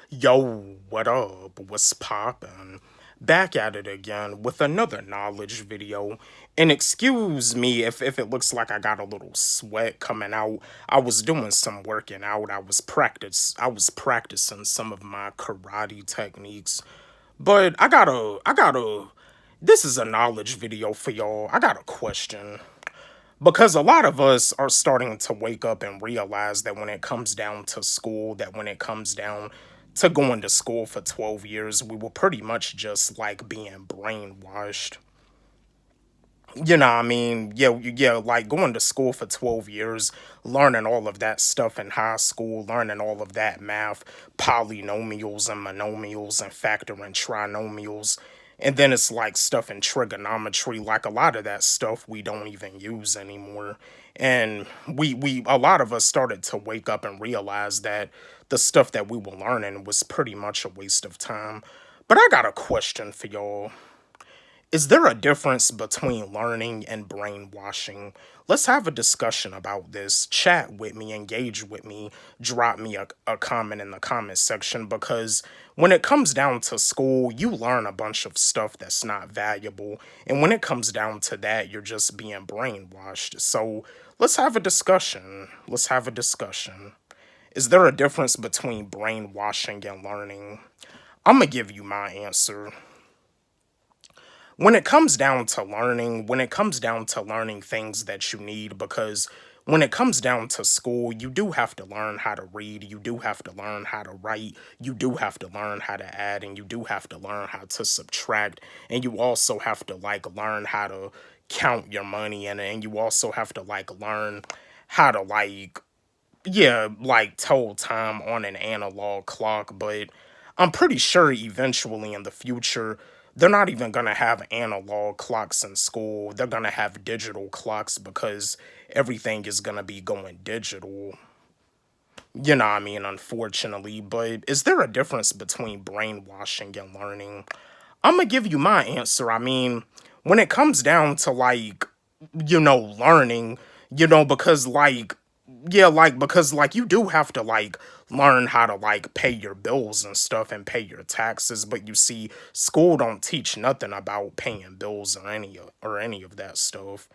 Yo, what up? What's poppin'? Back at it again with another knowledge video. And excuse me if it looks like I got a little sweat coming out. I was doing some working out. I was practicing some of my karate techniques. But I got a this is a knowledge video for y'all. I got a question. Because a lot of us are starting to wake up and realize that when it comes down to school, that when it comes down to going to school for 12 years, we were pretty much just like being brainwashed. You know what I mean? Yeah, like going to school for 12 years, learning all of that stuff in high school, learning all of that math, polynomials and monomials and factoring trinomials. And then it's like stuff in trigonometry, like a lot of that stuff we don't even use anymore. And a lot of us started to wake up and realize that the stuff that we were learning was pretty much a waste of time. But I got a question for y'all. Is there a difference between learning and brainwashing? Let's have a discussion about this. Chat with me, engage with me, drop me a comment in the comment section because when it comes down to school, you learn a bunch of stuff that's not valuable. And when it comes down to that, you're just being brainwashed. So let's have a discussion. Let's have a discussion. Is there a difference between brainwashing and learning? I'm going to give you my answer. When it comes down to learning things that you need, because when it comes down to school, you do have to learn how to read, you do have to learn how to write, you do have to learn how to add, and you do have to learn how to subtract, and you also have to like learn how to count your money, and you also have to like learn how to like tell time on an analog clock. But I'm pretty sure eventually in the future, they're not even gonna have analog clocks in school. They're gonna have digital clocks because everything is gonna be going digital. You know what I mean, unfortunately. But is there a difference between brainwashing and learning? I'm gonna give you my answer. I mean, when it comes down to learning, because you do have to like learn how to like pay your bills and stuff and pay your taxes, but you see, school don't teach nothing about paying bills or any of that stuff.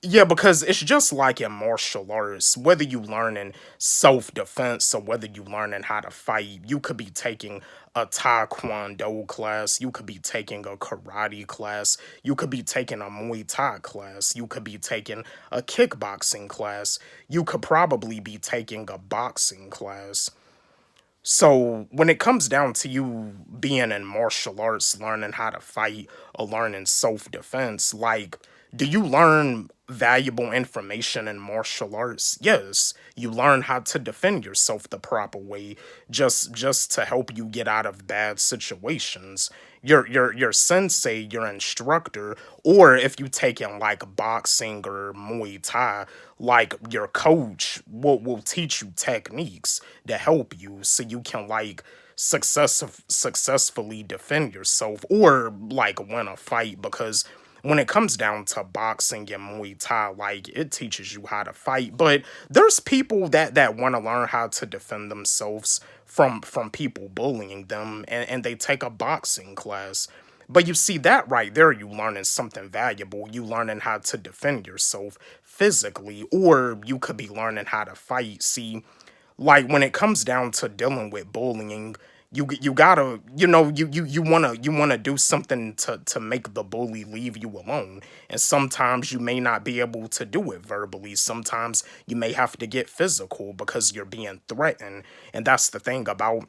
Yeah, because it's just like in martial arts, whether you learn in self-defense or whether you learning how to fight, you could be taking a taekwondo class, you could be taking a karate class, you could be taking a Muay Thai class, you could be taking a kickboxing class, you could probably be taking a boxing class. So when it comes down to you being in martial arts, learning how to fight or learning self-defense, like, do you learn valuable information in martial arts? Yes, you learn how to defend yourself the proper way, just to help you get out of bad situations. Your sensei, your instructor, or if you take in like boxing or Muay Thai, like your coach will teach you techniques to help you so you can like successfully defend yourself or like win a fight. Because when it comes down to boxing and Muay Thai, like it teaches you how to fight, but there's people that want to learn how to defend themselves from people bullying them, and they take a boxing class. But you see that right there, you learning something valuable. You learning how to defend yourself physically, or you could be learning how to fight. See, like when it comes down to dealing with bullying, you gotta you wanna do something to make the bully leave you alone. And sometimes you may not be able to do it verbally. Sometimes you may have to get physical because you're being threatened. And that's the thing about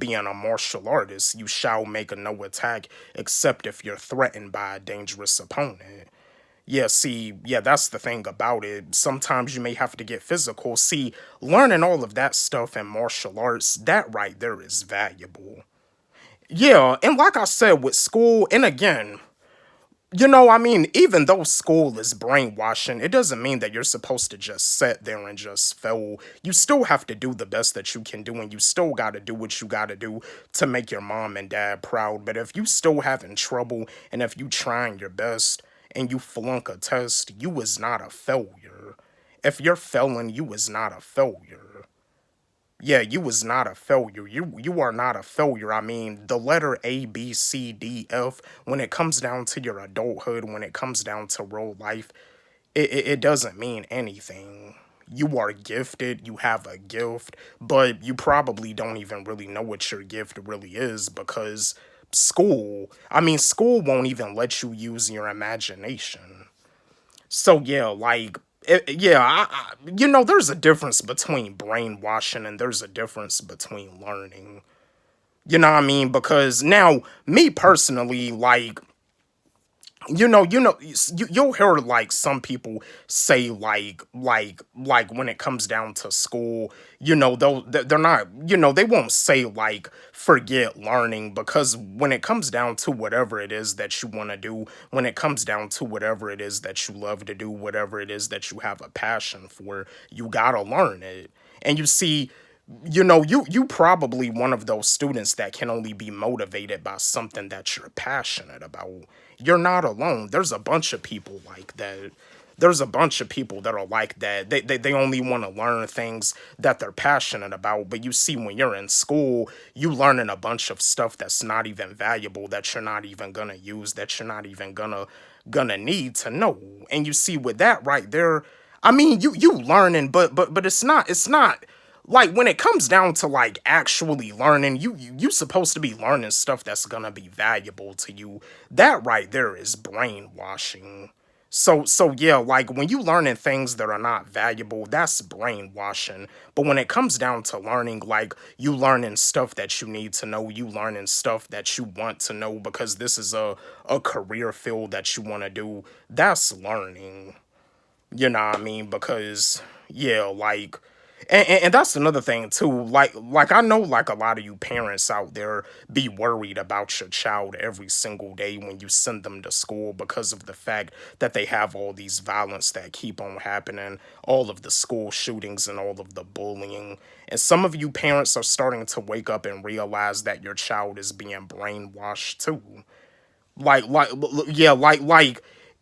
being a martial artist. You shall make a no attack except if you're threatened by a dangerous opponent. Yeah, see, yeah, that's the thing about it. Sometimes you may have to get physical. See, learning all of that stuff in martial arts, that right there is valuable. Yeah, and like I said with school, and again, I mean, even though school is brainwashing, it doesn't mean that you're supposed to just sit there and just fail. You still have to do the best that you can do, and you still got to do what you got to do to make your mom and dad proud. But if you still having trouble, and if you trying your best, and you flunk a test, you is not a failure. If you're failing, you is not a failure. Yeah, you was not a failure. You are not a failure. I mean, the letter A, B, C, D, F, when it comes down to your adulthood, when it comes down to real life, it doesn't mean anything. You are gifted, you have a gift, but you probably don't even really know what your gift really is because school won't even let you use your imagination. So yeah, like yeah, there's a difference between brainwashing and there's a difference between learning. You know what I mean? Because now, me personally, like you'll hear like some people say like when it comes down to school, they're not, they won't say like forget learning because when it comes down to whatever it is that you want to do, when it comes down to whatever it is that you love to do, whatever it is that you have a passion for, you gotta learn it. And you see, you probably one of those students that can only be motivated by something that you're passionate about. You're not alone. There's a bunch of people like that. There's a bunch of people that are like that. They only want to learn things that they're passionate about. But you see, when you're in school, you learning a bunch of stuff that's not even valuable, that you're not even gonna use, that you're not even gonna need to know. And you see, with that right there, I mean, you learning, but it's not like when it comes down to like actually learning, you supposed to be learning stuff that's gonna be valuable to you. That right there is brainwashing. So yeah, like when you learning things that are not valuable, that's brainwashing. But when it comes down to learning, like you learning stuff that you need to know, you learning stuff that you want to know because this is a career field that you want to do, that's learning. You know what I mean? Because yeah, like, and that's another thing too. Like I know like a lot of you parents out there be worried about your child every single day when you send them to school because of the fact that they have all these violence that keep on happening, all of the school shootings and all of the bullying. And some of you parents are starting to wake up and realize that your child is being brainwashed too. Yeah,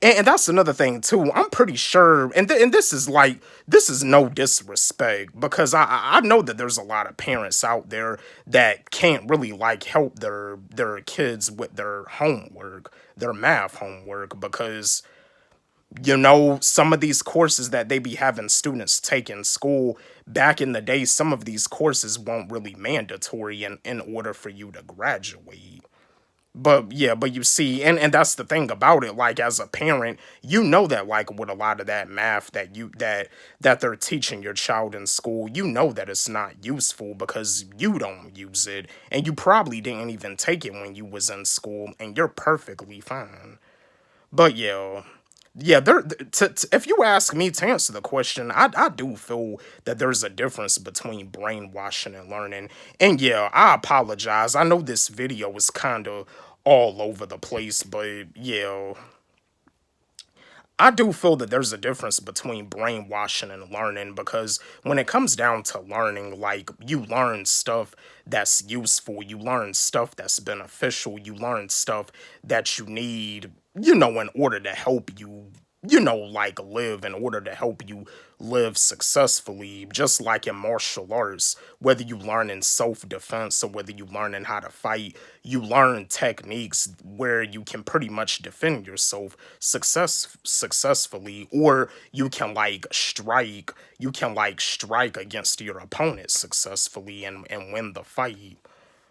and that's another thing too. I'm pretty sure, and this is like, this is no disrespect because I know that there's a lot of parents out there that can't really like help their kids with their homework, their math homework, because some of these courses that they be having students take in school back in the day, some of these courses weren't really mandatory in order for you to graduate. But yeah, but you see, and that's the thing about it. Like as a parent, you know that like with a lot of that math that they're teaching your child in school, you know that it's not useful because you don't use it, and you probably didn't even take it when you was in school, and you're perfectly fine. But yeah. Yeah, if you ask me to answer the question, I do feel that there's a difference between brainwashing and learning. And yeah, I apologize. I know this video is kind of all over the place, but yeah, I do feel that there's a difference between brainwashing and learning because when it comes down to learning, like you learn stuff that's useful, you learn stuff that's beneficial, you learn stuff that you need, in order to help you, like live, in order to help you live successfully, just like in martial arts, whether you learn in self-defense or whether you learn in how to fight, you learn techniques where you can pretty much defend yourself successfully, or you can like strike against your opponent successfully and win the fight.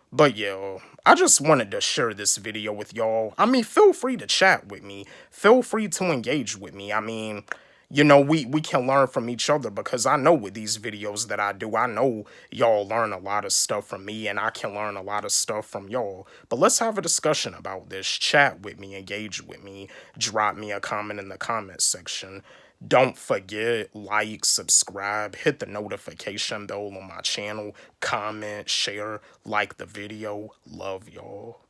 But yeah, I just wanted to share this video with y'all. I mean, feel free to chat with me. Feel free to engage with me. I mean, we can learn from each other because I know with these videos that I do, I know y'all learn a lot of stuff from me and I can learn a lot of stuff from y'all. But let's have a discussion about this. Chat with me, engage with me, drop me a comment in the comment section. Don't forget, like, subscribe, hit the notification bell on my channel, comment, share, like the video. Love y'all.